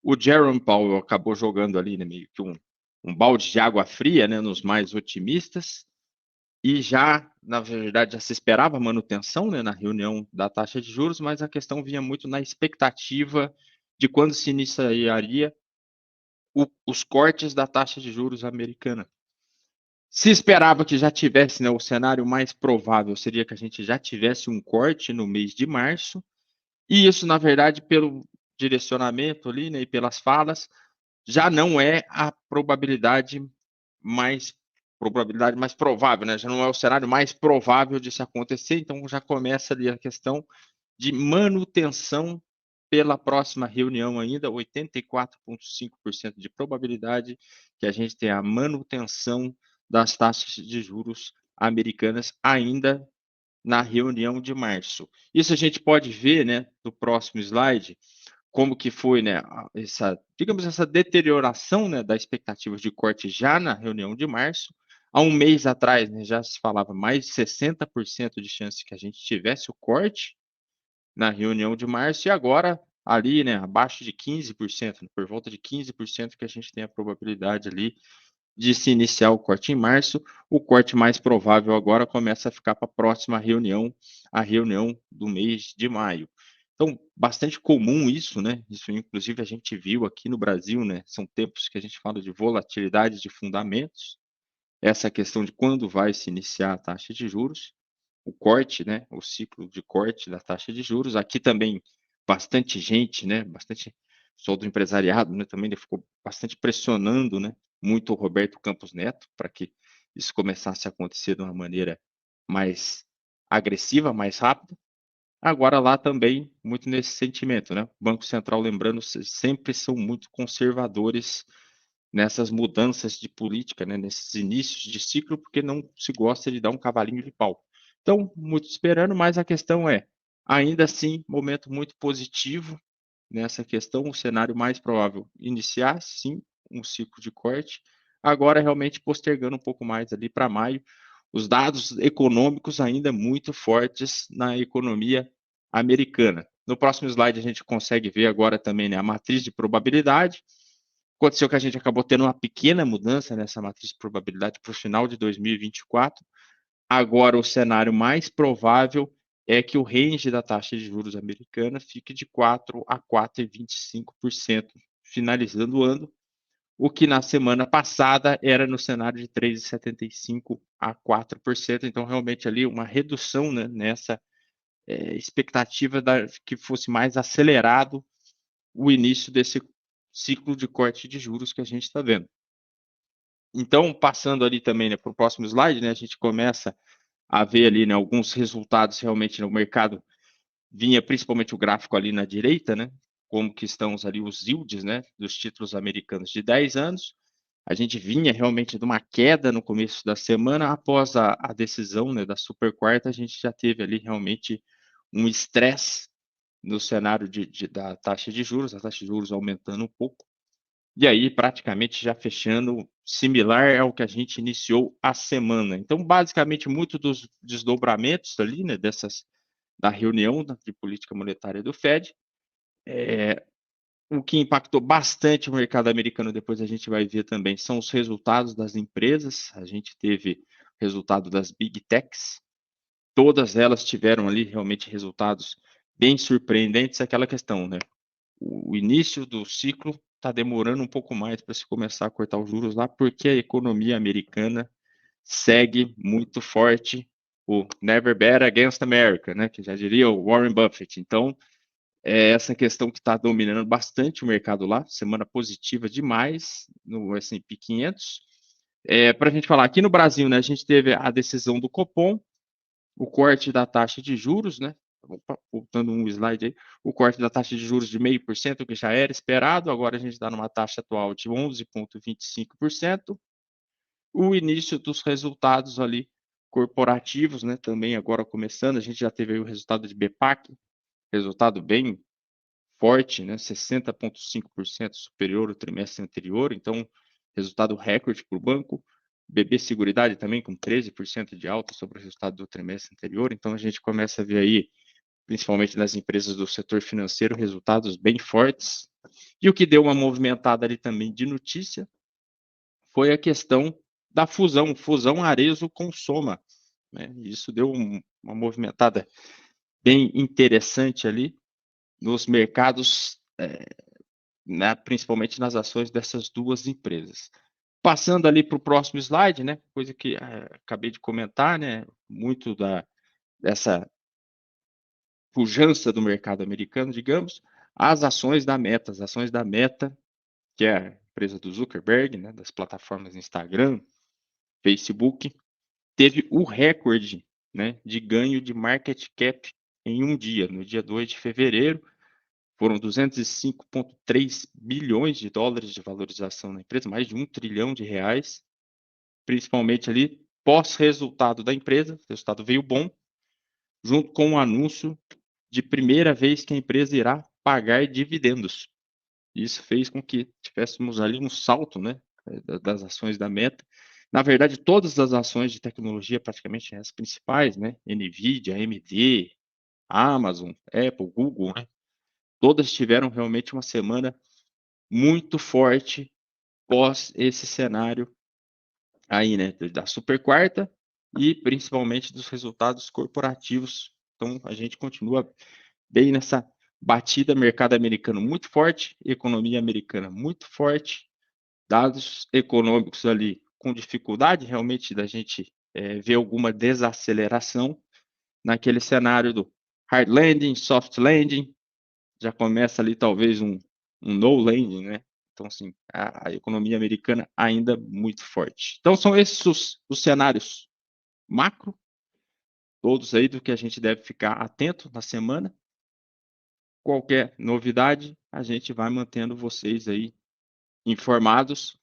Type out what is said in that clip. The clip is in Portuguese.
o Jerome Powell acabou jogando ali, né, meio que um balde de água fria, né, nos mais otimistas, e já, na verdade, já se esperava manutenção, né, na reunião da taxa de juros, mas a questão vinha muito na expectativa de quando se iniciaria os cortes da taxa de juros americana. Se esperava que já tivesse, né, o cenário mais provável seria que a gente já tivesse um corte no mês de março, e isso, na verdade, pelo direcionamento ali, né, e pelas falas, já não é a probabilidade mais provável, né? Já não é o cenário mais provável de se acontecer, então já começa ali a questão de manutenção pela próxima reunião ainda, 84,5% de probabilidade que a gente tenha a manutenção das taxas de juros americanas ainda na reunião de março. Isso a gente pode ver, né, no próximo slide, como que foi, né, digamos, essa deterioração, né, da expectativa de corte já na reunião de março. Há um mês atrás, né, já se falava mais de 60% de chance que a gente tivesse o corte na reunião de março, e agora ali, né, abaixo de 15%, por volta de 15% que a gente tem a probabilidade ali de se iniciar o corte em março. O corte mais provável agora começa a ficar para a próxima reunião, a reunião do mês de maio. Então, bastante comum isso, né? Isso, inclusive, a gente viu aqui no Brasil, né? São tempos que a gente fala de volatilidade de fundamentos, essa questão de quando vai se iniciar a taxa de juros, o corte, né? O ciclo de corte da taxa de juros. Aqui também, bastante gente, né? Bastante pessoal do empresariado, né? Também ficou bastante pressionando, né? Muito o Roberto Campos Neto para que isso começasse a acontecer de uma maneira mais agressiva, mais rápida. Agora lá também, muito nesse sentimento, né? O Banco Central, lembrando, sempre são muito conservadores nessas mudanças de política, né? Nesses inícios de ciclo, porque não se gosta de dar um cavalinho de pau. Então, muito esperando, mas a questão é, ainda assim, momento muito positivo nessa questão, o cenário mais provável, iniciar, sim, um ciclo de corte, agora realmente postergando um pouco mais ali para maio, os dados econômicos ainda muito fortes na economia americana. No próximo slide a gente consegue ver agora também, né, a matriz de probabilidade. Aconteceu que a gente acabou tendo uma pequena mudança nessa matriz de probabilidade para o final de 2024. Agora o cenário mais provável é que o range da taxa de juros americana fique de 4 a 4,25%, finalizando o ano, o que na semana passada era no cenário de 3,75% a 4%. Então, realmente ali uma redução, né, nessa expectativa que fosse mais acelerado o início desse ciclo de corte de juros que a gente está vendo. Então, passando ali também, né, para o próximo slide, né, a gente começa a ver ali, né, alguns resultados realmente no mercado. Vinha principalmente o gráfico ali na direita, né, como que estão ali os yields, né, dos títulos americanos de 10 anos. A gente vinha realmente de uma queda no começo da semana, após a decisão, né, da super quarta, a gente já teve ali realmente um estresse no cenário da taxa de juros, a taxa de juros aumentando um pouco, e aí praticamente já fechando similar ao que a gente iniciou a semana. Então, basicamente, muito dos desdobramentos ali, né, da reunião de política monetária do Fed, o que impactou bastante o mercado americano, depois a gente vai ver também, são os resultados das empresas. A gente teve resultado das Big Techs, todas elas tiveram ali realmente resultados bem surpreendentes, aquela questão, né? O início do ciclo está demorando um pouco mais para se começar a cortar os juros lá, porque a economia americana segue muito forte, o Never Bet Against America, né? Que já diria o Warren Buffett. Então, é essa questão que está dominando bastante o mercado lá, semana positiva demais no S&P 500. Para a gente falar, aqui no Brasil, né, a gente teve a decisão do Copom, o corte da taxa de juros, né? Opa, voltando um slide aí, o corte da taxa de juros de 0,5%, que já era esperado, agora a gente está numa taxa atual de 11,25%. O início dos resultados ali corporativos, né? Também agora começando, a gente já teve aí o resultado de BPAC, resultado bem forte, né? 60,5% superior ao trimestre anterior, então resultado recorde para o banco. BB Seguridade também com 13% de alta sobre o resultado do trimestre anterior, então a gente começa a ver aí principalmente nas empresas do setor financeiro, resultados bem fortes. E o que deu uma movimentada ali também de notícia foi a questão da fusão Arezzo com Soma, né? Isso deu uma movimentada bem interessante ali nos mercados, né, principalmente nas ações dessas duas empresas. Passando ali para o próximo slide, né, coisa que acabei de comentar, né, muito dessa pujança do mercado americano, digamos, as ações da Meta, que é a empresa do Zuckerberg, né, das plataformas Instagram, Facebook, teve o recorde, né, de ganho de market cap em um dia, no dia 2 de fevereiro, foram 205,3 bilhões de dólares de valorização na empresa, mais de 1 trilhão de reais, principalmente ali pós-resultado da empresa, o resultado veio bom, junto com o anúncio de primeira vez que a empresa irá pagar dividendos. Isso fez com que tivéssemos ali um salto, né, das ações da Meta. Na verdade, todas as ações de tecnologia, praticamente as principais, né, Nvidia, AMD, Amazon, Apple, Google, né, todas tiveram realmente uma semana muito forte pós esse cenário aí, né, da super quarta e principalmente dos resultados corporativos. Então, a gente continua bem nessa batida, mercado americano muito forte, economia americana muito forte, dados econômicos ali com dificuldade realmente da gente ver alguma desaceleração naquele cenário do hard landing, soft landing, já começa ali talvez um no landing, né? Então, assim, a economia americana ainda muito forte. Então, são esses os cenários macro, todos aí do que a gente deve ficar atento na semana. Qualquer novidade, a gente vai mantendo vocês aí informados